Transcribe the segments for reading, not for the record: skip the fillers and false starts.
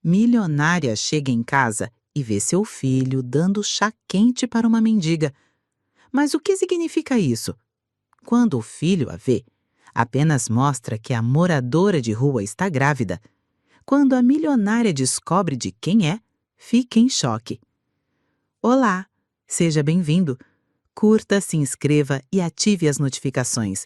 Milionária chega em casa e vê seu filho dando chá quente para uma mendiga. Mas o que significa isso? Quando o filho a vê, apenas mostra que a moradora de rua está grávida. Quando a milionária descobre de quem é, fica em choque. Olá, seja bem-vindo. Curta, se inscreva e ative as notificações.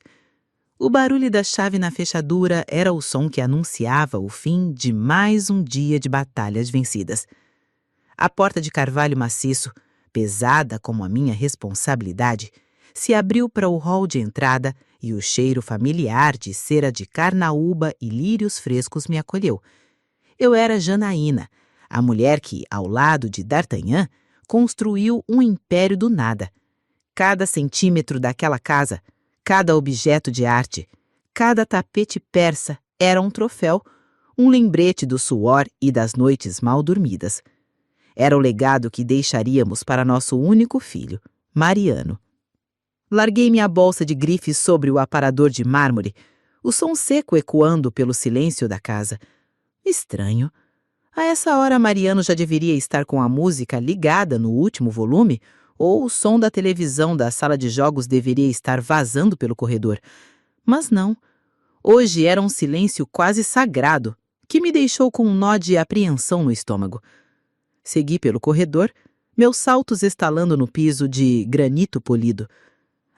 O barulho da chave na fechadura era o som que anunciava o fim de mais um dia de batalhas vencidas. A porta de carvalho maciço, pesada como a minha responsabilidade, se abriu para o hall de entrada e o cheiro familiar de cera de carnaúba e lírios frescos me acolheu. Eu era Janaína, a mulher que, ao lado de D'Artagnan, construiu um império do nada. Cada centímetro daquela casa, cada objeto de arte, cada tapete persa era um troféu, um lembrete do suor e das noites mal dormidas. Era o legado que deixaríamos para nosso único filho, Mariano. Larguei minha bolsa de grifes sobre o aparador de mármore, o som seco ecoando pelo silêncio da casa. Estranho. A essa hora, Mariano já deveria estar com a música ligada no último volume, ou o som da televisão da sala de jogos deveria estar vazando pelo corredor. Mas não. Hoje era um silêncio quase sagrado, que me deixou com um nó de apreensão no estômago. Segui pelo corredor, meus saltos estalando no piso de granito polido.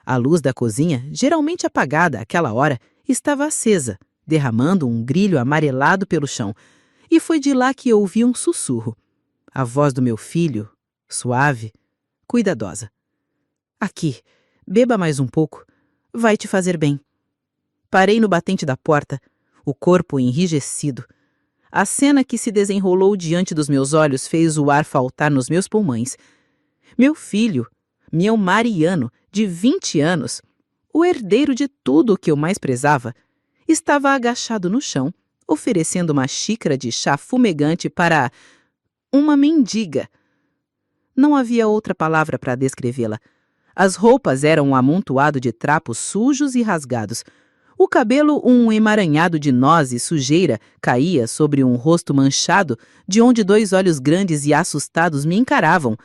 A luz da cozinha, geralmente apagada àquela hora, estava acesa, derramando um brilho amarelado pelo chão, e foi de lá que ouvi um sussurro. A voz do meu filho, suave, cuidadosa. Aqui, beba mais um pouco. Vai te fazer bem. Parei no batente da porta, o corpo enrijecido. A cena que se desenrolou diante dos meus olhos fez o ar faltar nos meus pulmões. Meu filho, meu Mariano, de 20 anos, o herdeiro de tudo o que eu mais prezava, estava agachado no chão, oferecendo uma xícara de chá fumegante para uma mendiga. Não havia outra palavra para descrevê-la. As roupas eram um amontoado de trapos sujos e rasgados. O cabelo, um emaranhado de noz e sujeira, caía sobre um rosto manchado, de onde 2 olhos grandes e assustados me encaravam.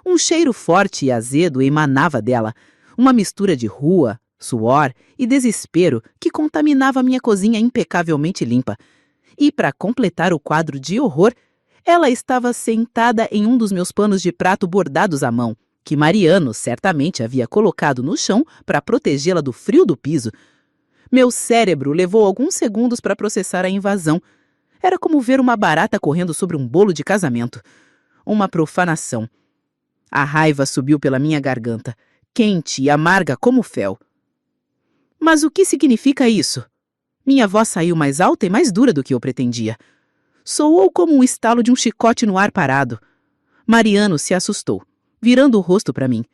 Um cheiro forte e azedo emanava dela, uma mistura de rua, suor e desespero que contaminava minha cozinha impecavelmente limpa. E, para completar o quadro de horror, ela estava sentada em um dos meus panos de prato bordados à mão, que Mariano certamente havia colocado no chão para protegê-la do frio do piso. Meu cérebro levou alguns segundos para processar a invasão. Era como ver uma barata correndo sobre um bolo de casamento. Uma profanação. A raiva subiu pela minha garganta, quente e amarga como fel. Mas o que significa isso? Minha voz saiu mais alta e mais dura do que eu pretendia. Soou como um estalo de um chicote no ar parado. Mariano se assustou, virando o rosto para mim.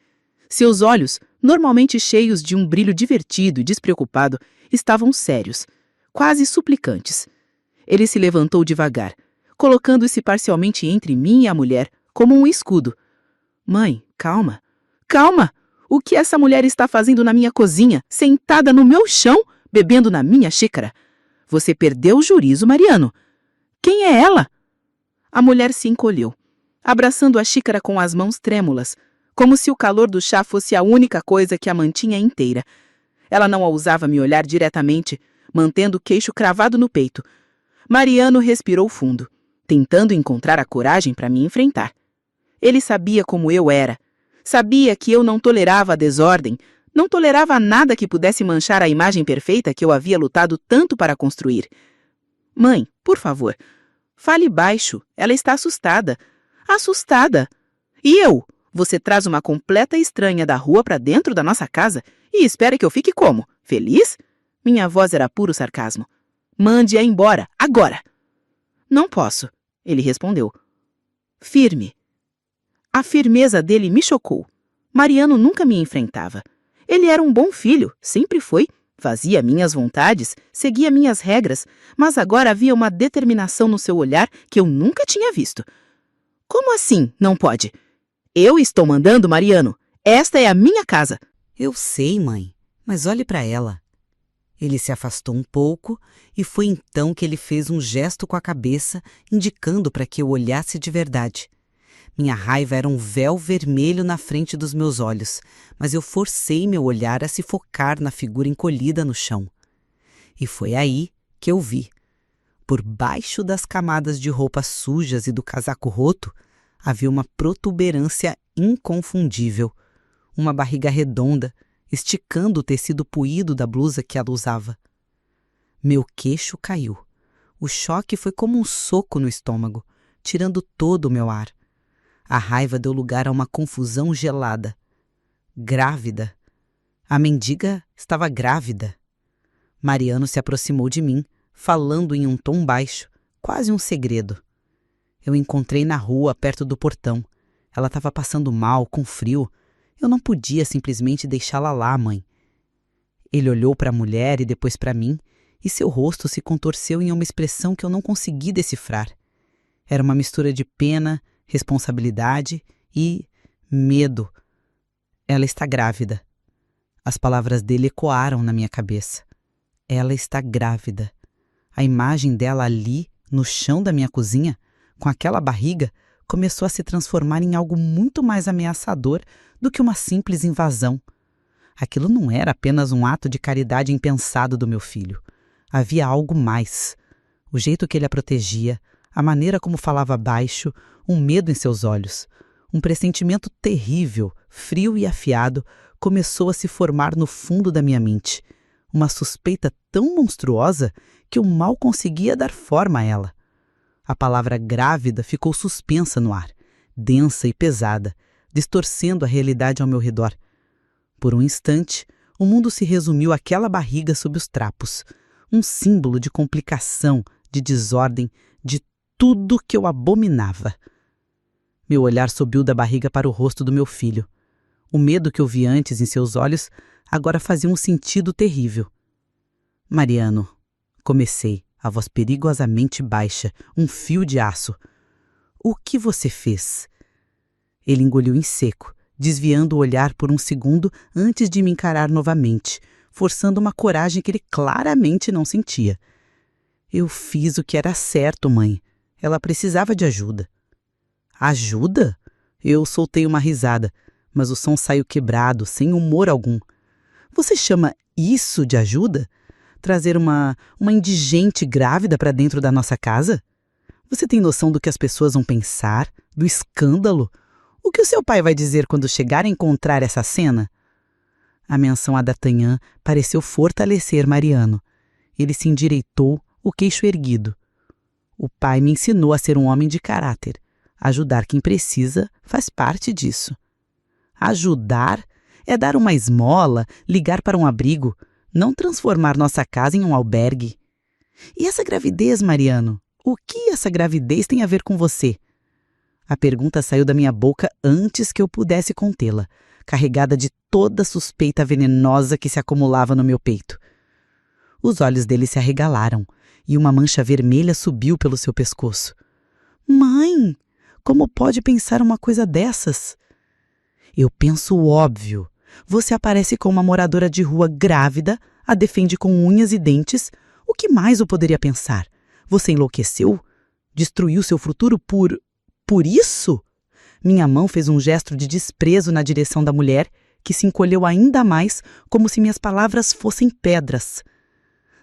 Seus olhos, normalmente cheios de um brilho divertido e despreocupado, estavam sérios, quase suplicantes. Ele se levantou devagar, colocando-se parcialmente entre mim e a mulher, como um escudo. Mãe, calma, calma! O que essa mulher está fazendo na minha cozinha, sentada no meu chão, bebendo na minha xícara? Você perdeu o juízo, Mariano. Quem é ela? A mulher se encolheu, abraçando a xícara com as mãos trêmulas, como se o calor do chá fosse a única coisa que a mantinha inteira. Ela não ousava me olhar diretamente, mantendo o queixo cravado no peito. Mariano respirou fundo, tentando encontrar a coragem para me enfrentar. Ele sabia como eu era. Sabia que eu não tolerava a desordem, não tolerava nada que pudesse manchar a imagem perfeita que eu havia lutado tanto para construir. Mãe, por favor, fale baixo. Ela está assustada. Assustada! E eu? Você traz uma completa estranha da rua para dentro da nossa casa e espera que eu fique como? Feliz? Minha voz era puro sarcasmo. Mande-a embora, agora! Não posso, ele respondeu. Firme. A firmeza dele me chocou. Mariano nunca me enfrentava. Ele era um bom filho, sempre foi. Fazia minhas vontades, seguia minhas regras, mas agora havia uma determinação no seu olhar que eu nunca tinha visto. Como assim, não pode? Eu estou mandando, Mariano. Esta é a minha casa. Eu sei, mãe, mas olhe para ela. Ele se afastou um pouco e foi então que ele fez um gesto com a cabeça, indicando para que eu olhasse de verdade. Minha raiva era um véu vermelho na frente dos meus olhos, mas eu forcei meu olhar a se focar na figura encolhida no chão. E foi aí que eu vi. Por baixo das camadas de roupas sujas e do casaco roto, havia uma protuberância inconfundível, uma barriga redonda, esticando o tecido puído da blusa que ela usava. Meu queixo caiu. O choque foi como um soco no estômago, tirando todo o meu ar. A raiva deu lugar a uma confusão gelada. Grávida. A mendiga estava grávida. Mariano se aproximou de mim, falando em um tom baixo, quase um segredo. Eu encontrei na rua, perto do portão. Ela estava passando mal, com frio. Eu não podia simplesmente deixá-la lá, mãe. Ele olhou para a mulher e depois para mim, e seu rosto se contorceu em uma expressão que eu não consegui decifrar. Era uma mistura de pena, responsabilidade e medo. Ela está grávida. As palavras dele ecoaram na minha cabeça. Ela está grávida. A imagem dela ali, no chão da minha cozinha, com aquela barriga, começou a se transformar em algo muito mais ameaçador do que uma simples invasão. Aquilo não era apenas um ato de caridade impensado do meu filho. Havia algo mais. O jeito que ele a protegia, a maneira como falava baixo, um medo em seus olhos. Um pressentimento terrível, frio e afiado, começou a se formar no fundo da minha mente. Uma suspeita tão monstruosa que eu mal conseguia dar forma a ela. A palavra grávida ficou suspensa no ar, densa e pesada, distorcendo a realidade ao meu redor. Por um instante, o mundo se resumiu àquela barriga sob os trapos, um símbolo de complicação, de desordem, de tudo que eu abominava. Meu olhar subiu da barriga para o rosto do meu filho. O medo que eu vi antes em seus olhos agora fazia um sentido terrível. Mariano, comecei, a voz perigosamente baixa, um fio de aço. O que você fez? Ele engoliu em seco, desviando o olhar por um segundo antes de me encarar novamente, forçando uma coragem que ele claramente não sentia. Eu fiz o que era certo, mãe. Ela precisava de ajuda. Ajuda? Eu soltei uma risada, mas o som saiu quebrado, sem humor algum. Você chama isso de ajuda? Trazer uma indigente grávida para dentro da nossa casa? Você tem noção do que as pessoas vão pensar? Do escândalo? O que o seu pai vai dizer quando chegar a encontrar essa cena? A menção a D'Artagnan pareceu fortalecer Mariano. Ele se endireitou, o queixo erguido. O pai me ensinou a ser um homem de caráter. Ajudar quem precisa faz parte disso. Ajudar é dar uma esmola, ligar para um abrigo, não transformar nossa casa em um albergue. E essa gravidez, Mariano? O que essa gravidez tem a ver com você? A pergunta saiu da minha boca antes que eu pudesse contê-la, carregada de toda a suspeita venenosa que se acumulava no meu peito. Os olhos dele se arregalaram e uma mancha vermelha subiu pelo seu pescoço. Mãe, como pode pensar uma coisa dessas? Eu penso o óbvio. Você aparece com uma moradora de rua grávida, a defende com unhas e dentes. O que mais eu poderia pensar? Você enlouqueceu? Destruiu seu futuro por isso? Minha mão fez um gesto de desprezo na direção da mulher, que se encolheu ainda mais, como se minhas palavras fossem pedras.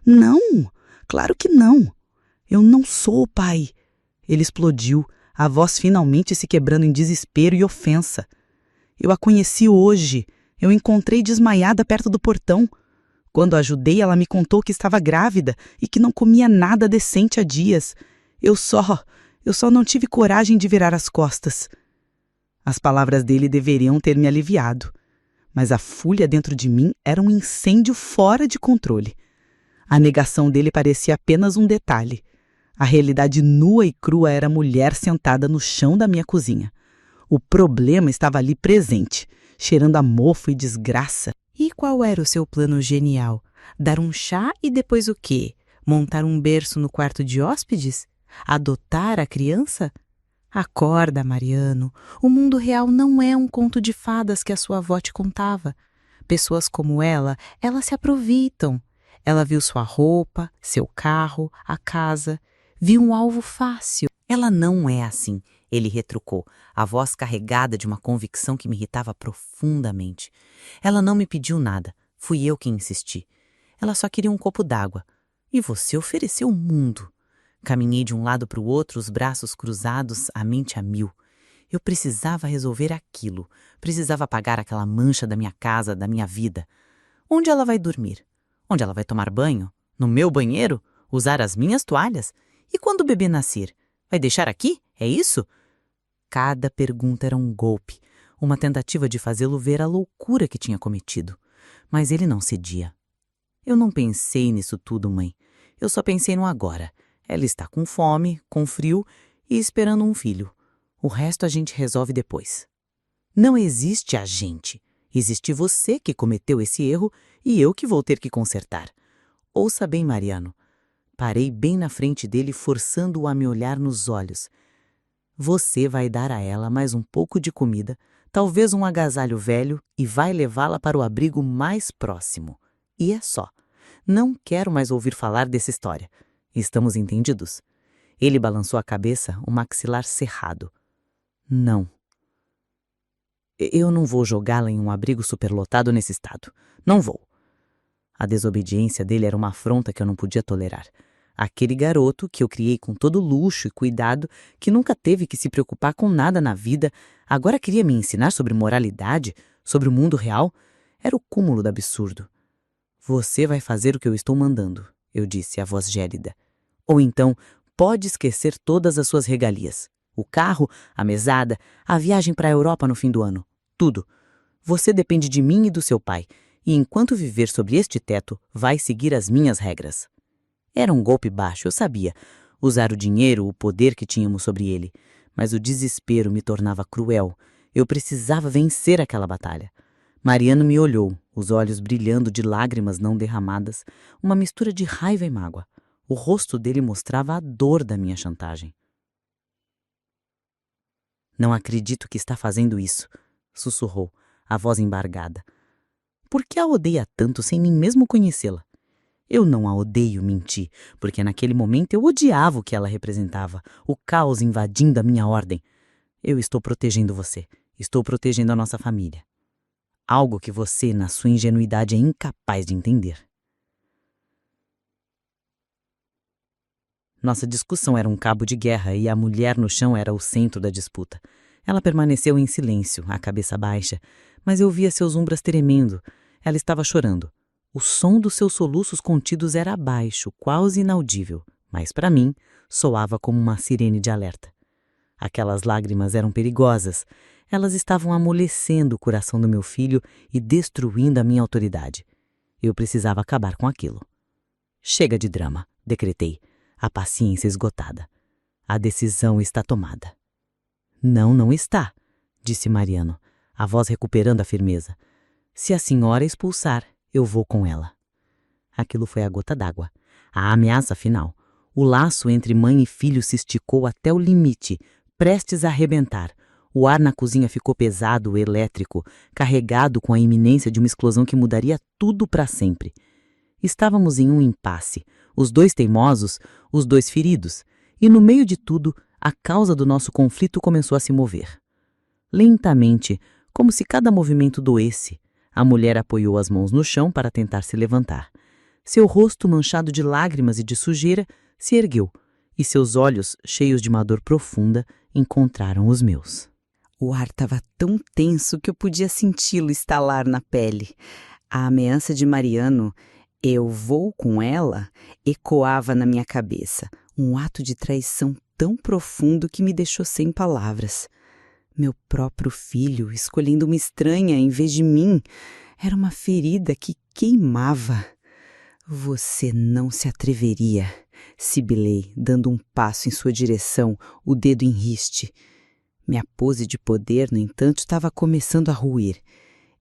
Não, claro que não. Eu não sou o pai. Ele explodiu, a voz finalmente se quebrando em desespero e ofensa. Eu a conheci hoje. Eu encontrei desmaiada perto do portão. Quando a ajudei, ela me contou que estava grávida e que não comia nada decente há dias. Eu só não tive coragem de virar as costas. As palavras dele deveriam ter me aliviado, mas a fúria dentro de mim era um incêndio fora de controle. A negação dele parecia apenas um detalhe. A realidade nua e crua era a mulher sentada no chão da minha cozinha. O problema estava ali presente, cheirando a mofo e desgraça. E qual era o seu plano genial? Dar um chá e depois o quê? Montar um berço no quarto de hóspedes? Adotar a criança? Acorda, Mariano. O mundo real não é um conto de fadas que a sua avó te contava. Pessoas como ela se aproveitam. Ela viu sua roupa, seu carro, a casa. Viu um alvo fácil. Ela não é assim, ele retrucou, a voz carregada de uma convicção que me irritava profundamente. Ela não me pediu nada, fui eu quem insisti. Ela só queria um copo d'água. E você ofereceu o mundo. Caminhei de um lado para o outro, os braços cruzados, a mente a mil. Eu precisava resolver aquilo, precisava apagar aquela mancha da minha casa, da minha vida. Onde ela vai dormir? Onde ela vai tomar banho? No meu banheiro? Usar as minhas toalhas? E quando o bebê nascer? Vai deixar aqui? É isso? Cada pergunta era um golpe, uma tentativa de fazê-lo ver a loucura que tinha cometido. Mas ele não cedia. Eu não pensei nisso tudo, mãe. Eu só pensei no agora. Ela está com fome, com frio e esperando um filho. O resto a gente resolve depois. Não existe a gente. Existe você que cometeu esse erro e eu que vou ter que consertar. Ouça bem, Mariano. Parei bem na frente dele, forçando-o a me olhar nos olhos. Você vai dar a ela mais um pouco de comida, talvez um agasalho velho, e vai levá-la para o abrigo mais próximo. E é só. Não quero mais ouvir falar dessa história. Estamos entendidos? Ele balançou a cabeça, o maxilar cerrado. Não. Eu não vou jogá-la em um abrigo superlotado nesse estado. Não vou. A desobediência dele era uma afronta que eu não podia tolerar. Aquele garoto que eu criei com todo luxo e cuidado, que nunca teve que se preocupar com nada na vida, agora queria me ensinar sobre moralidade, sobre o mundo real? Era o cúmulo do absurdo. Você vai fazer o que eu estou mandando, eu disse, a voz gélida. Ou então, pode esquecer todas as suas regalias. O carro, a mesada, a viagem para a Europa no fim do ano. Tudo. Você depende de mim e do seu pai, e enquanto viver sob este teto, vai seguir as minhas regras. Era um golpe baixo, eu sabia. Usar o dinheiro, o poder que tínhamos sobre ele. Mas o desespero me tornava cruel. Eu precisava vencer aquela batalha. Mariano me olhou, os olhos brilhando de lágrimas não derramadas, uma mistura de raiva e mágoa. O rosto dele mostrava a dor da minha chantagem. Não acredito que está fazendo isso, sussurrou, a voz embargada. Por que a odeia tanto sem nem mesmo conhecê-la? Eu não a odeio, menti, porque naquele momento eu odiava o que ela representava, o caos invadindo a minha ordem. Eu estou protegendo você, estou protegendo a nossa família. Algo que você, na sua ingenuidade, é incapaz de entender. Nossa discussão era um cabo de guerra e a mulher no chão era o centro da disputa. Ela permaneceu em silêncio, a cabeça baixa, mas eu via seus ombros tremendo. Ela estava chorando. O som dos seus soluços contidos era baixo, quase inaudível, mas para mim soava como uma sirene de alerta. Aquelas lágrimas eram perigosas. Elas estavam amolecendo o coração do meu filho e destruindo a minha autoridade. Eu precisava acabar com aquilo. Chega de drama, decretei, a paciência esgotada. A decisão está tomada. Não, não está, disse Mariano, a voz recuperando a firmeza. Se a senhora expulsar, eu vou com ela. Aquilo foi a gota d'água, a ameaça final. O laço entre mãe e filho se esticou até o limite, prestes a arrebentar. O ar na cozinha ficou pesado, elétrico, carregado com a iminência de uma explosão que mudaria tudo para sempre. Estávamos em um impasse, os dois teimosos, os dois feridos, e no meio de tudo, a causa do nosso conflito começou a se mover. Lentamente, como se cada movimento doesse, a mulher apoiou as mãos no chão para tentar se levantar. Seu rosto, manchado de lágrimas e de sujeira, se ergueu, e seus olhos, cheios de uma dor profunda, encontraram os meus. O ar estava tão tenso que eu podia senti-lo estalar na pele. A ameaça de Mariano, eu vou com ela, ecoava na minha cabeça, um ato de traição tão profundo que me deixou sem palavras. Meu próprio filho, escolhendo uma estranha em vez de mim, era uma ferida que queimava. Você não se atreveria, sibilei, dando um passo em sua direção, o dedo em riste. Minha pose de poder, no entanto, estava começando a ruir.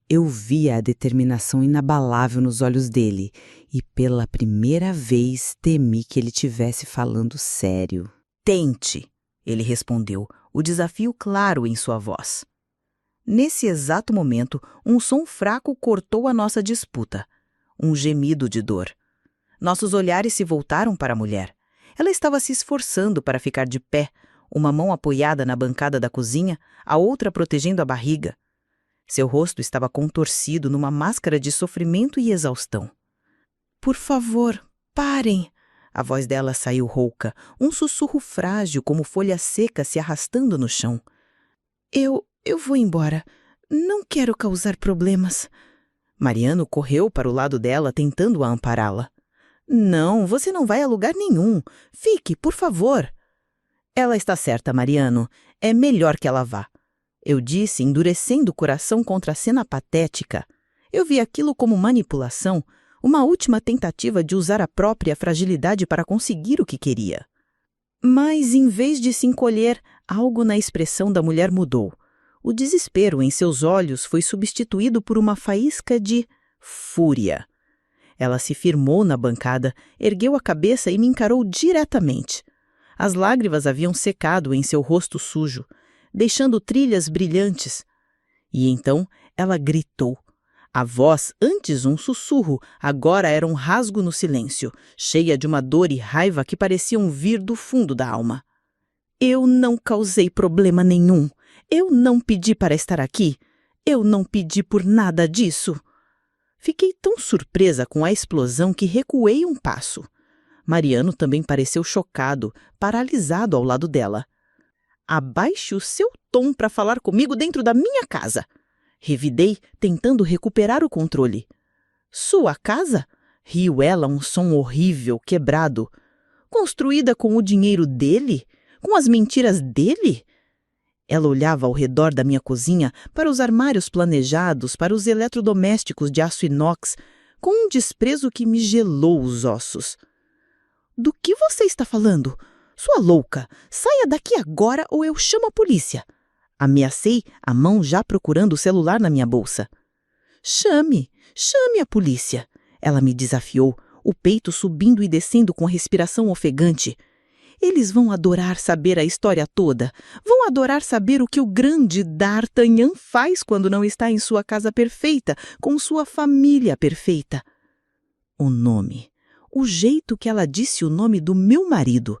Eu via a determinação inabalável nos olhos dele e, pela primeira vez, temi que ele estivesse falando sério. Tente, ele respondeu, o desafio claro em sua voz. Nesse exato momento, um som fraco cortou a nossa disputa. Um gemido de dor. Nossos olhares se voltaram para a mulher. Ela estava se esforçando para ficar de pé, uma mão apoiada na bancada da cozinha, a outra protegendo a barriga. Seu rosto estava contorcido numa máscara de sofrimento e exaustão. "Por favor, parem!" A voz dela saiu rouca, um sussurro frágil como folha seca se arrastando no chão. Eu vou embora. Não quero causar problemas." Mariano correu para o lado dela, tentando-a ampará-la. "Não, você não vai a lugar nenhum. Fique, por favor." "Ela está certa, Mariano. É melhor que ela vá." Eu disse, endurecendo o coração contra a cena patética. Eu vi aquilo como manipulação, uma última tentativa de usar a própria fragilidade para conseguir o que queria. Mas, em vez de se encolher, algo na expressão da mulher mudou. O desespero em seus olhos foi substituído por uma faísca de fúria. Ela se firmou na bancada, ergueu a cabeça e me encarou diretamente. As lágrimas haviam secado em seu rosto sujo, deixando trilhas brilhantes. E então ela gritou. A voz, antes um sussurro, agora era um rasgo no silêncio, cheia de uma dor e raiva que pareciam vir do fundo da alma. "Eu não causei problema nenhum. Eu não pedi para estar aqui. Eu não pedi por nada disso." Fiquei tão surpresa com a explosão que recuei um passo. Mariano também pareceu chocado, paralisado ao lado dela. "Abaixe o seu tom para falar comigo dentro da minha casa." Revidei, tentando recuperar o controle. "Sua casa?" Riu ela, um som horrível, quebrado. "Construída com o dinheiro dele? Com as mentiras dele?" Ela olhava ao redor da minha cozinha, para os armários planejados, para os eletrodomésticos de aço inox, com um desprezo que me gelou os ossos. "Do que você está falando? Sua louca! Saia daqui agora ou eu chamo a polícia!" Ameacei, a mão já procurando o celular na minha bolsa. Chame a polícia!" Ela me desafiou, o peito subindo e descendo com a respiração ofegante. "Eles vão adorar saber a história toda. Vão adorar saber o que o grande D'Artagnan faz quando não está em sua casa perfeita, com sua família perfeita." O nome. O jeito que ela disse o nome do meu marido.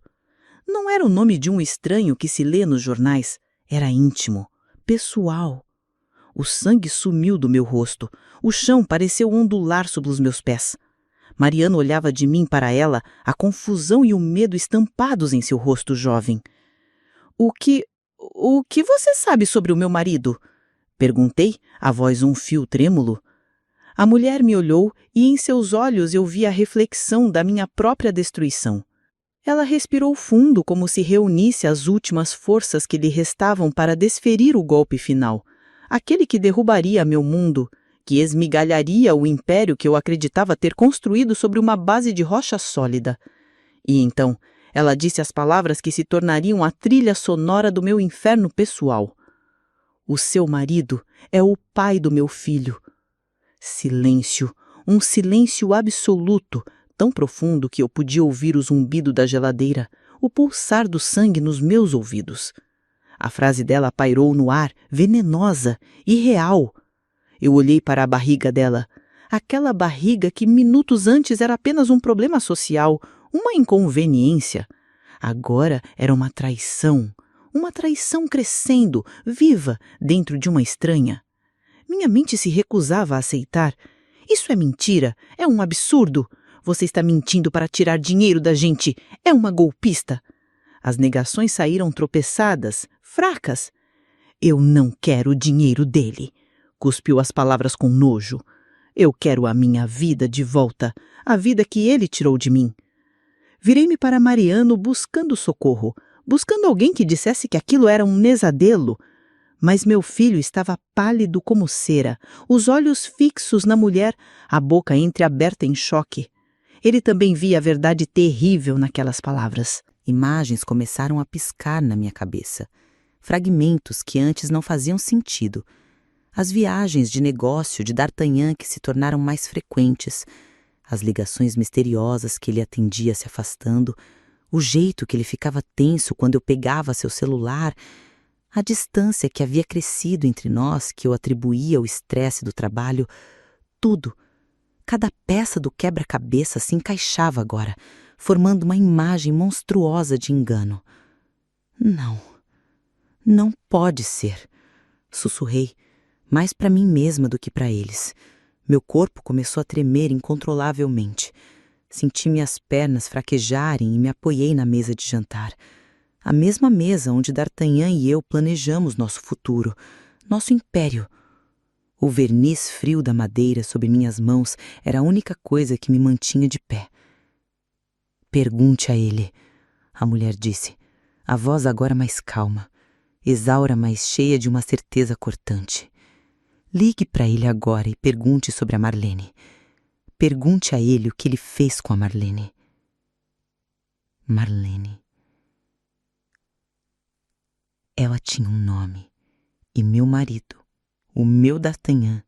Não era o nome de um estranho que se lê nos jornais. Era íntimo, pessoal. O sangue sumiu do meu rosto. O chão pareceu ondular sob os meus pés. Mariano olhava de mim para ela, a confusão e o medo estampados em seu rosto jovem. O que você sabe sobre o meu marido?" Perguntei, a voz um fio trêmulo. A mulher me olhou e em seus olhos eu vi a reflexão da minha própria destruição. Ela respirou fundo como se reunisse as últimas forças que lhe restavam para desferir o golpe final, aquele que derrubaria meu mundo, que esmigalharia o império que eu acreditava ter construído sobre uma base de rocha sólida. E então ela disse as palavras que se tornariam a trilha sonora do meu inferno pessoal. "O seu marido é o pai do meu filho." Silêncio, um silêncio absoluto, tão profundo que eu podia ouvir o zumbido da geladeira, o pulsar do sangue nos meus ouvidos. A frase dela pairou no ar, venenosa, irreal. Eu olhei para a barriga dela, aquela barriga que minutos antes era apenas um problema social, uma inconveniência. Agora era uma traição crescendo, viva, dentro de uma estranha. Minha mente se recusava a aceitar. "Isso é mentira, é um absurdo. Você está mentindo para tirar dinheiro da gente. É uma golpista." As negações saíram tropeçadas, fracas. "Eu não quero o dinheiro dele." Cuspiu as palavras com nojo. "Eu quero a minha vida de volta, a vida que ele tirou de mim." Virei-me para Mariano buscando socorro, buscando alguém que dissesse que aquilo era um pesadelo. Mas meu filho estava pálido como cera, os olhos fixos na mulher, a boca entreaberta em choque. Ele também via a verdade terrível naquelas palavras. Imagens começaram a piscar na minha cabeça. Fragmentos que antes não faziam sentido. As viagens de negócio de D'Artagnan que se tornaram mais frequentes. As ligações misteriosas que ele atendia se afastando. O jeito que ele ficava tenso quando eu pegava seu celular. A distância que havia crescido entre nós, que eu atribuía ao estresse do trabalho. Tudo. Cada peça do quebra-cabeça se encaixava agora, formando uma imagem monstruosa de engano. Não, não pode ser, sussurrei, mais para mim mesma do que para eles. Meu corpo começou a tremer incontrolavelmente. Senti minhas pernas fraquejarem e me apoiei na mesa de jantar. A mesma mesa onde D'Artagnan e eu planejamos nosso futuro, nosso império. O verniz frio da madeira sob minhas mãos era a única coisa que me mantinha de pé. Pergunte a ele, a mulher disse, a voz agora mais calma, exaura, mas cheia de uma certeza cortante. Ligue para ele agora e pergunte sobre a Marlene. Pergunte a ele o que ele fez com a Marlene. Marlene. Ela tinha um nome, e meu marido, o meu D'Artagnan,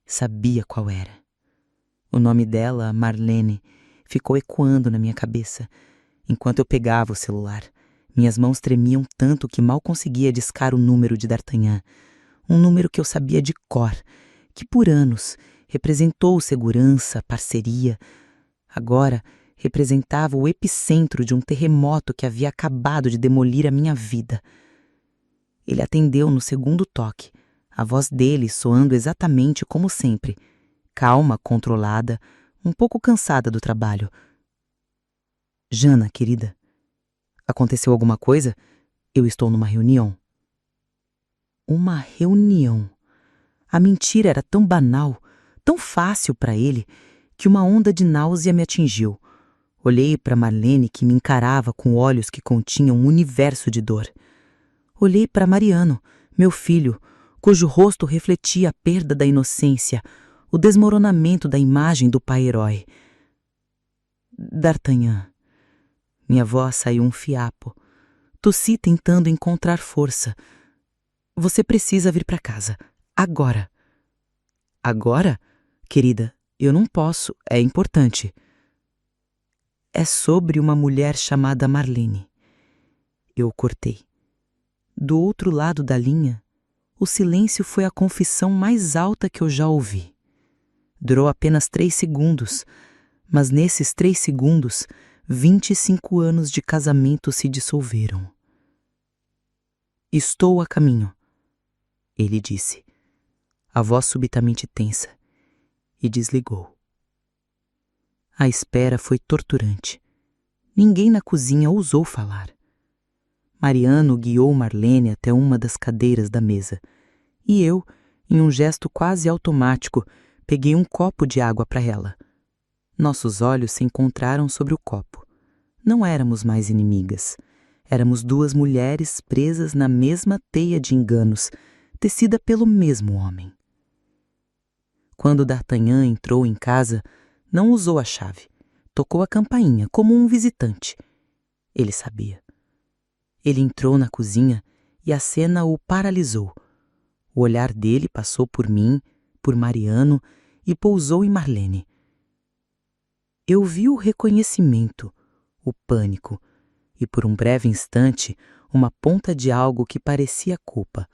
sabia qual era. O nome dela, Marlene, ficou ecoando na minha cabeça, enquanto eu pegava o celular. Minhas mãos tremiam tanto que mal conseguia discar o número de D'Artagnan, um número que eu sabia de cor, que por anos representou segurança, parceria. Agora representava o epicentro de um terremoto que havia acabado de demolir a minha vida. Ele atendeu no segundo toque, a voz dele soando exatamente como sempre, calma, controlada, um pouco cansada do trabalho. Jana, querida, aconteceu alguma coisa? Eu estou numa reunião. Uma reunião. A mentira era tão banal, tão fácil para ele, que uma onda de náusea me atingiu. Olhei para Marlene, que me encarava com olhos que continham um universo de dor. Olhei para Mariano, meu filho, cujo rosto refletia a perda da inocência, o desmoronamento da imagem do pai-herói. D'Artagnan. Minha voz saiu um fiapo. Tossi tentando encontrar força. Você precisa vir para casa. Agora. Agora? Querida, eu não posso. É importante. É sobre uma mulher chamada Marlene. Eu cortei. Do outro lado da linha, o silêncio foi a confissão mais alta que eu já ouvi. Durou apenas 3 segundos, mas nesses 3 segundos, 25 anos de casamento se dissolveram. Estou a caminho, ele disse, a voz subitamente tensa, e desligou. A espera foi torturante. Ninguém na cozinha ousou falar. Mariano guiou Marlene até uma das cadeiras da mesa, e eu, em um gesto quase automático, peguei um copo de água para ela. Nossos olhos se encontraram sobre o copo. Não éramos mais inimigas. Éramos 2 mulheres presas na mesma teia de enganos, tecida pelo mesmo homem. Quando D'Artagnan entrou em casa, não usou a chave. Tocou a campainha, como um visitante. Ele sabia. Ele entrou na cozinha e a cena o paralisou. O olhar dele passou por mim, por Mariano e pousou em Marlene. Eu vi o reconhecimento, o pânico e, por um breve instante, uma ponta de algo que parecia culpa,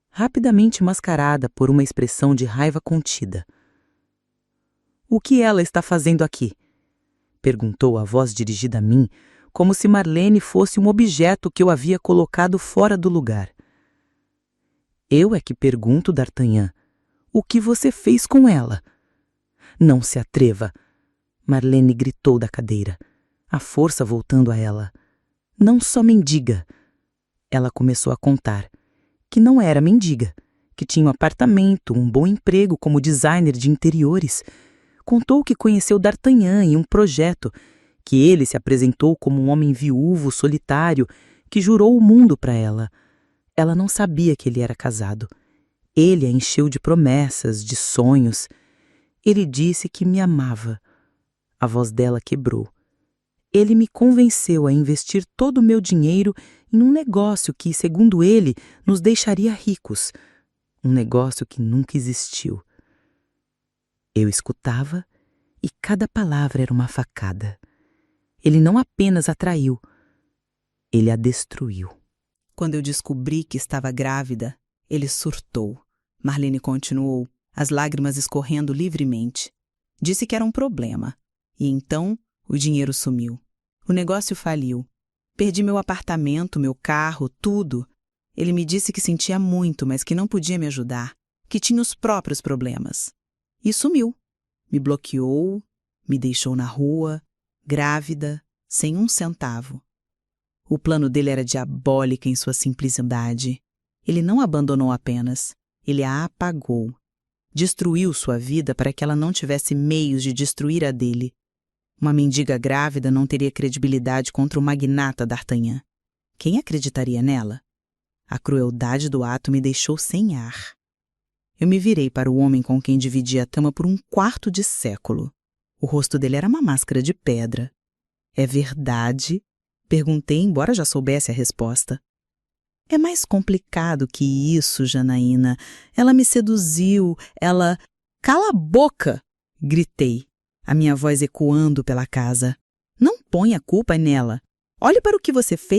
rapidamente mascarada por uma expressão de raiva contida. O que ela está fazendo aqui? Perguntou a voz dirigida a mim, como se Marlene fosse um objeto que eu havia colocado fora do lugar. Eu é que pergunto, D'Artagnan, o que você fez com ela? Não se atreva! Marlene gritou da cadeira, a força voltando a ela. Não só mendiga. Ela começou a contar que não era mendiga, que tinha um apartamento, um bom emprego como designer de interiores. Contou que conheceu D'Artagnan em um projeto, que ele se apresentou como um homem viúvo, solitário, que jurou o mundo para ela. Ela não sabia que ele era casado. Ele a encheu de promessas, de sonhos. Ele disse que me amava. A voz dela quebrou. Ele me convenceu a investir todo o meu dinheiro em um negócio que, segundo ele, nos deixaria ricos. Um negócio que nunca existiu. Eu escutava e cada palavra era uma facada. Ele não apenas a traiu, ele a destruiu. Quando eu descobri que estava grávida, ele surtou. Marlene continuou, as lágrimas escorrendo livremente. Disse que era um problema. E então o dinheiro sumiu. O negócio faliu. Perdi meu apartamento, meu carro, tudo. Ele me disse que sentia muito, mas que não podia me ajudar, que tinha os próprios problemas. E sumiu. Me bloqueou, me deixou na rua, grávida, sem um centavo. O plano dele era diabólico em sua simplicidade. Ele não a abandonou apenas, ele a apagou. Destruiu sua vida para que ela não tivesse meios de destruir a dele. Uma mendiga grávida não teria credibilidade contra o magnata D'Artagnan. Quem acreditaria nela? A crueldade do ato me deixou sem ar. Eu me virei para o homem com quem dividia a cama por 1/4 de século. O rosto dele era uma máscara de pedra. É verdade? Perguntei, embora já soubesse a resposta. É mais complicado que isso, Janaína. Ela me seduziu, ela... Cala a boca! Gritei, a minha voz ecoando pela casa. Não ponha a culpa nela. Olhe para o que você fez.